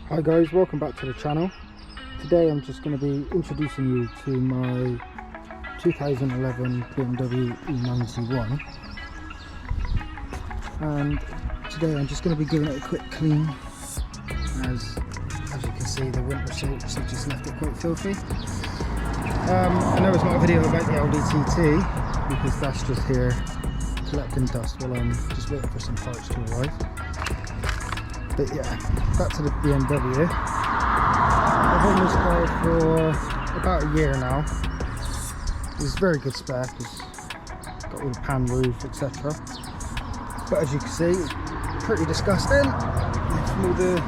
Hi guys, welcome back to the channel. Today I'm just going to be introducing you to my 2011 BMW E91, and today I'm just going to be giving it a quick clean. As you can see, the winter soaks have just left it quite filthy. I know it's not a video about the LDTT because that's just here collecting dust while I'm just waiting for some parts to arrive. But yeah, back to the BMW. I've owned this car for about a year now. It's a very good spec, it's got all the pan roof, etc. But as you can see, it's pretty disgusting from all the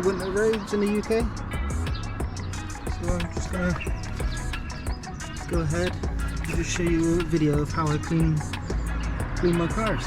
winter roads in the UK. So I'm just going to go ahead and just show you a video of how I clean my cars.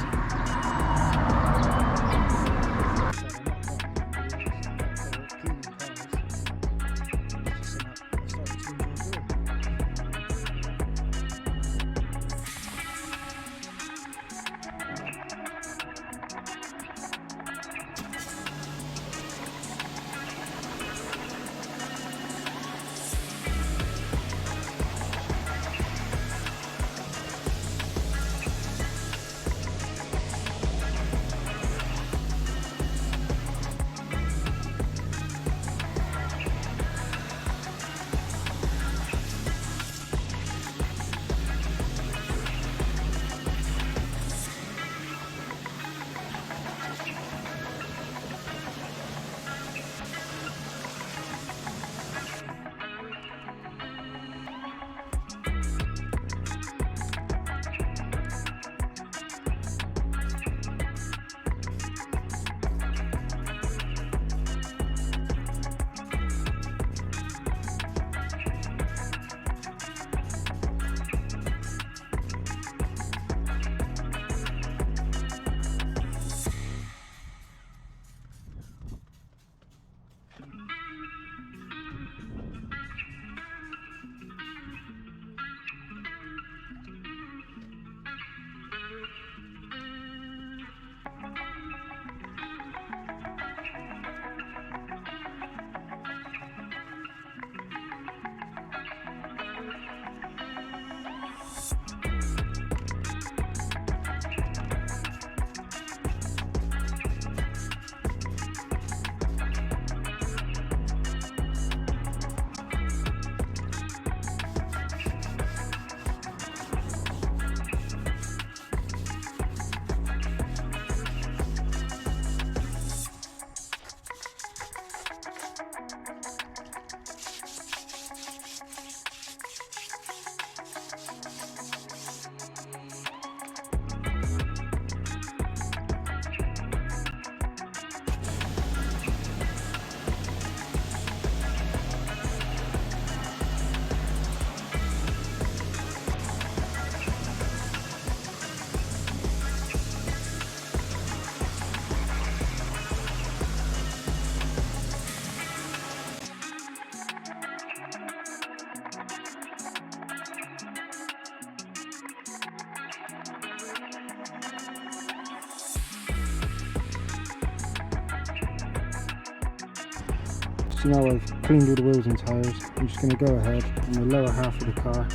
So now I've cleaned all the wheels and tyres, I'm just going to go ahead on the lower half of the car.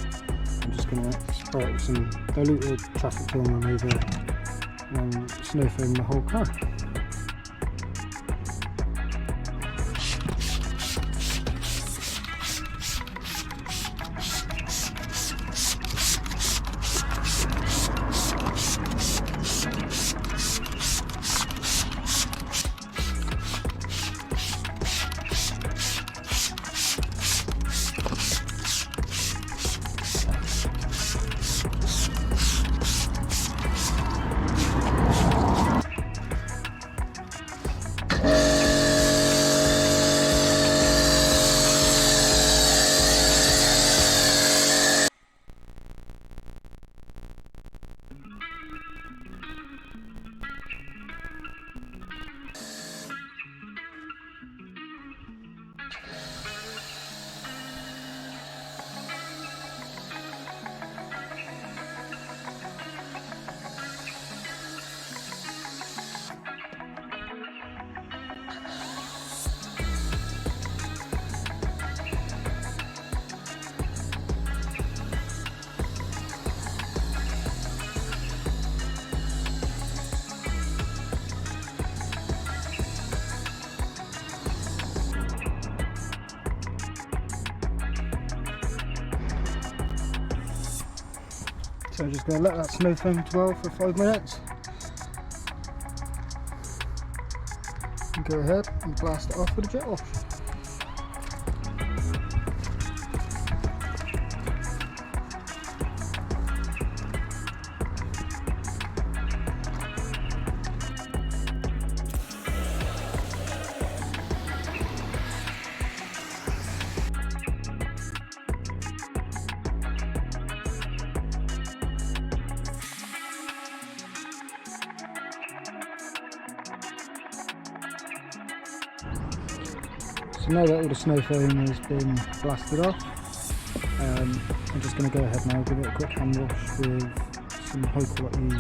I'm just going to spray it with some diluted traffic film remover and snow foam the whole car. So I'm just going to let that snow foam dwell for 5 minutes. And go ahead and blast it off with a jet wash. So now that all the snow foam has been blasted off, I'm just going to go ahead now, give it a quick hand wash with some high quality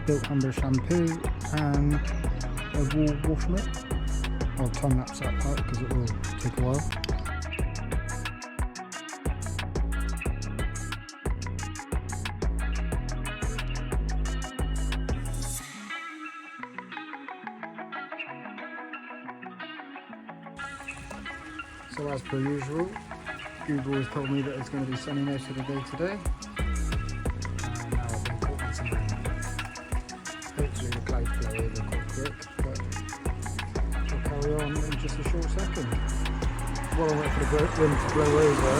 built amber shampoo and a wool wash mitt. I'll time lapse that part because it will take a while. So as per usual, Google has told me that it's going to be sunny most of the day today. And now I've been caught in some rain. Hopefully the clouds blow over quite quick, but we'll carry on in just a short second. While I wait for the wind to blow over,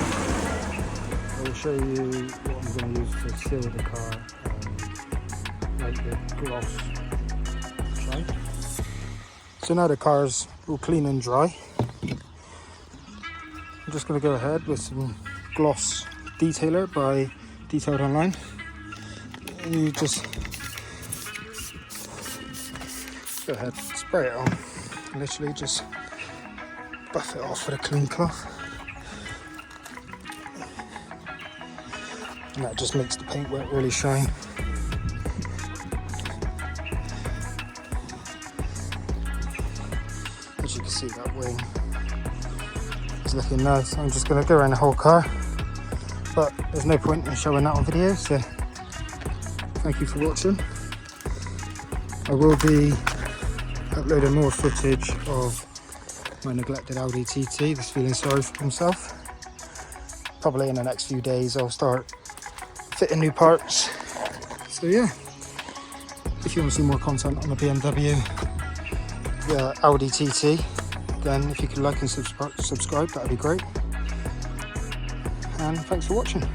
I will show you what I'm going to use to seal the car, like the gloss. Right. So now the car's all clean and dry. I'm just going to go ahead with some gloss detailer by Detailed Online. And you just go ahead, spray it on. Literally just buff it off with a clean cloth. And that just makes the paintwork really shine. As you can see, that wing is looking nice. I'm just going to go around the whole car, but there's no point in showing that on video, so thank you for watching. I will be uploading more footage of my neglected Audi TT that's feeling sorry for himself. Probably in the next few days I'll start fitting new parts. So yeah, if you want to see more content on the BMW, the Audi TT, then if you could like and subscribe, that'd be great. And thanks for watching.